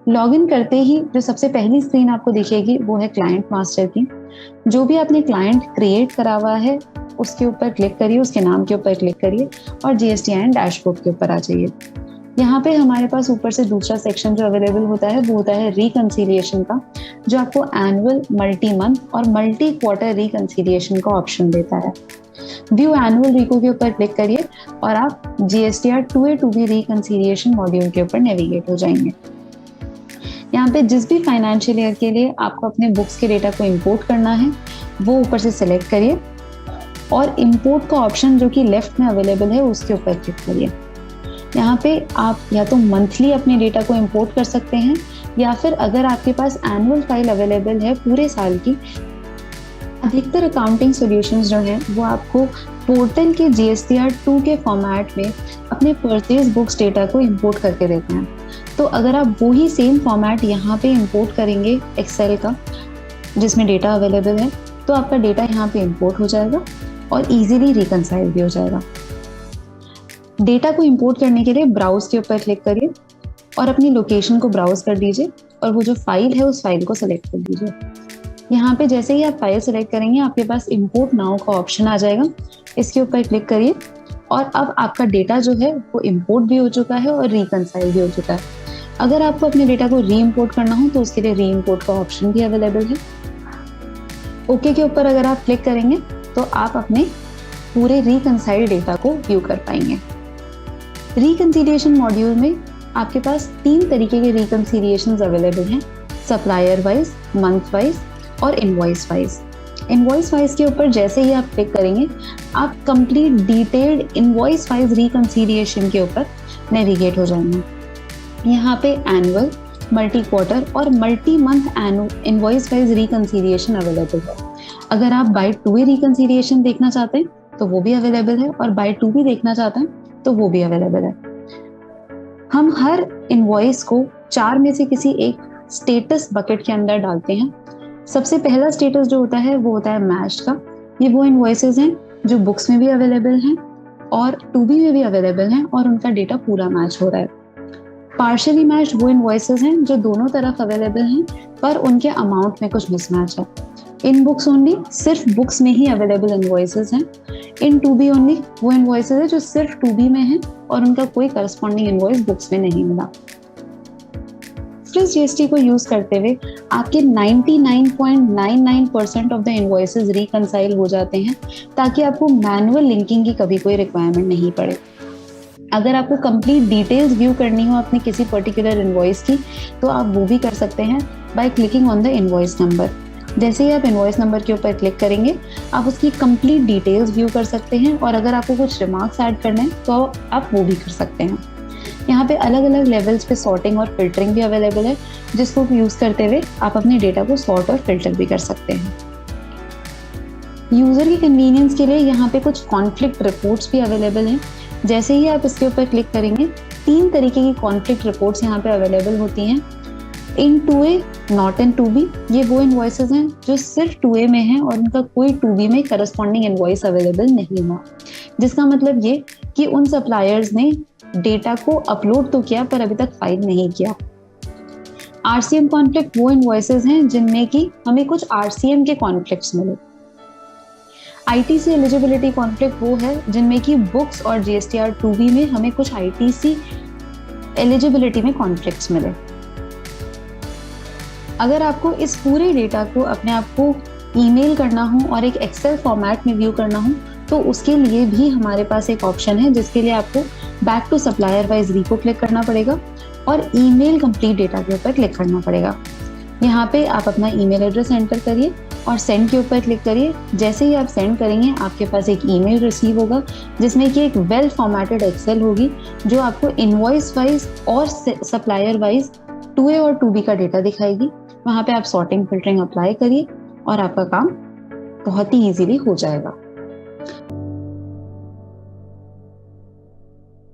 Login करते ही जो सबसे पहली स्क्रीन आपको दिखेगी वो है क्लाइंट मास्टर की। जो भी आपने क्लाइंट क्रिएट करा हुआ है उसके ऊपर क्लिक करिए, उसके नाम के ऊपर क्लिक करिए और GSTN डैशबोर्ड के ऊपर आ जाइए। यहाँ पे हमारे पास ऊपर से दूसरा सेक्शन जो अवेलेबल होता है वो होता है रिकंसिलिएशन का, जो आपको एनुअल, मल्टी मंथ और मल्टी क्वार्टर रिकंसिलिएशन का ऑप्शन देता है। व्यू एनुअल रिको के ऊपर क्लिक करिए और आप GSTR 2A 2B reconciliation module के ऊपर नेविगेट हो जाएंगे। यहाँ पे जिस भी फाइनेंशियल ईयर के लिए आपको अपने बुक्स के डेटा को इंपोर्ट करना है वो ऊपर से सिलेक्ट करिए और इंपोर्ट का ऑप्शन जो कि लेफ्ट में अवेलेबल है उसके ऊपर क्लिक करिए। यहाँ पे आप या तो मंथली अपने डेटा को इंपोर्ट कर सकते हैं या फिर अगर आपके पास एनुअल फाइल अवेलेबल है पूरे साल की, अधिकतर अकाउंटिंग सॉल्यूशंस जो हैं वो आपको पोर्टल के GSTR 2 के फॉर्मेट में अपने परचेज बुक्स डेटा को इंपोर्ट करके देते हैं। तो अगर आप वही सेम फॉर्मेट यहाँ पे इंपोर्ट करेंगे एक्सेल का जिसमें डेटा अवेलेबल है तो आपका डेटा यहाँ पे इंपोर्ट हो जाएगा और इजीली रिकंसाइल भी हो जाएगा। डेटा को इंपोर्ट करने के लिए ब्राउज के ऊपर क्लिक करिए और अपनी लोकेशन को ब्राउज कर दीजिए और वो जो फाइल है उस फाइल को सिलेक्ट कर दीजिए। यहाँ पे जैसे ही आप फाइल सेलेक्ट करेंगे आपके पास इंपोर्ट नाउ का ऑप्शन आ जाएगा, इसके ऊपर क्लिक करिए और अब आपका डेटा जो है वो इंपोर्ट भी हो चुका है और रिकंसाइल भी हो चुका है। अगर आपको अपने डेटा को री इम्पोर्ट करना हो तो उसके लिए री इम्पोर्ट का ऑप्शन भी अवेलेबल है। ओके के ऊपर अगर आप क्लिक करेंगे तो आप अपने पूरे रिकंसाइल डेटा को व्यू कर पाएंगे। रिकंसिलिएशन मॉड्यूल में आपके पास 3 तरीके के रिकंसिलिएशंस अवेलेबल हैं, सप्लायर वाइज, मंथ वाइज और इनवॉइस वाइज। इनवॉइस वाइज के ऊपर जैसे ही आप क्लिक करेंगे आप complete detailed invoice wise reconciliation के ऊपर नेविगेट हो जाएंगे। यहाँ पे एनुअल, मल्टी क्वार्टर और multi month invoice wise reconciliation available है। अगर आप बाय 2A रिकंसिलिएशन देखना चाहते हैं तो वो भी अवेलेबल है और बाय 2B देखना चाहते हैं तो वो भी अवेलेबल है। हम हर इनवॉइस को 4 में से किसी एक स्टेटस बकेट के अंदर डालते हैं। सबसे पहला स्टेटस जो होता है वो होता है मैच्ड का। ये वो इनवॉइसेस हैं जो बुक्स में भी अवेलेबल हैं और 2B में भी अवेलेबल हैं और उनका डेटा पूरा मैच हो रहा है। पार्शियली मैच्ड वो इनवॉइसेस हैं जो दोनों तरफ अवेलेबल हैं पर उनके अमाउंट में कुछ मिसमैच है। इन बुक्स ओनली सिर्फ बुक्स में ही अवेलेबल इनवॉइसेस हैं। इन 2B ओनली वो इनवॉइसेस है जो सिर्फ 2B में हैं और उनका कोई करस्पॉन्डिंग इनवॉइस बुक्स में नहीं मिला। एक्सप्रेस GST को यूज करते हुए आपके 99.99% ऑफ द इनवॉइसेस रिकंसाइल हो जाते हैं ताकि आपको मैनुअल लिंकिंग की कभी कोई रिक्वायरमेंट नहीं पड़े। अगर आपको कंप्लीट डिटेल्स व्यू करनी हो अपने किसी पर्टिकुलर इनवॉइस की तो आप वो भी कर सकते हैं by clicking on the invoice number. जैसे ही आप इनवॉइस नंबर के ऊपर क्लिक करेंगे आप उसकी कंप्लीट डिटेल्स व्यू कर सकते हैं और अगर आपको कुछ रिमार्क्स ऐड करने हैं तो आप वो भी कर सकते हैं। यहाँ पे अलग अलग लेवल्स पे सॉर्टिंग और फिल्टरिंग भी अवेलेबल है जिसको यूज करते हुए आप अपने डेटा को सॉर्ट और फिल्टर भी कर सकते हैं। यूजर की कन्वीनियंस के लिए यहाँ पे कुछ कॉन्फ्लिक्ट रिपोर्ट्स भी अवेलेबल हैं। जैसे ही आप इसके ऊपर क्लिक करेंगे 3 तरीके की कॉन्फ्लिक्ट रिपोर्ट्स यहाँ पे अवेलेबल होती हैं। इन 2A, नॉट इन 2B, ये वो इनवॉइसेस हैं जो सिर्फ 2A में हैं और उनका कोई 2B में करस्पॉन्डिंग इनवॉइस अवेलेबल नहीं हुआ, जिसका मतलब ये कि उन सप्लायर्स ने डेटा को अपलोड तो किया पर अभी तक फाइल नहीं किया। RCM कॉन्फ्लिक्ट वो इनवॉइसेस हैं जिनमें कि हमें कुछ RCM के कॉन्फ्लिक्ट्स मिले। ITC एलिजिबिलिटी कॉन्फ्लिक्ट वो है जिनमें कि बुक्स और GSTR 2B में हमें कुछ ITC एलिजिबिलिटी में कॉन्फ्लिक्ट्स मिले। अगर आपको इस पूरे डेटा को अपने आप को ईमेल करना हो और एक एक्सेल फॉर्मेट में व्यू करना हो तो उसके लिए भी हमारे पास एक ऑप्शन है जिसके लिए आपको बैक टू सप्लायर वाइज री को क्लिक करना पड़ेगा और ईमेल कंप्लीट डेटा के ऊपर क्लिक करना पड़ेगा। यहाँ पे आप अपना ईमेल एड्रेस एंटर करिए और सेंड के ऊपर क्लिक करिए। जैसे ही आप सेंड करेंगे आपके पास एक ईमेल रिसीव होगा जिसमें कि एक वेल फॉर्मेटेड एक्सेल होगी जो आपको इनवॉइस वाइज और सप्लायर वाइज 2A और 2B का डेटा दिखाएगी। वहाँ पे आप सॉर्टिंग फिल्टरिंग अप्लाई करिए और आपका काम बहुत ही इजीली हो जाएगा।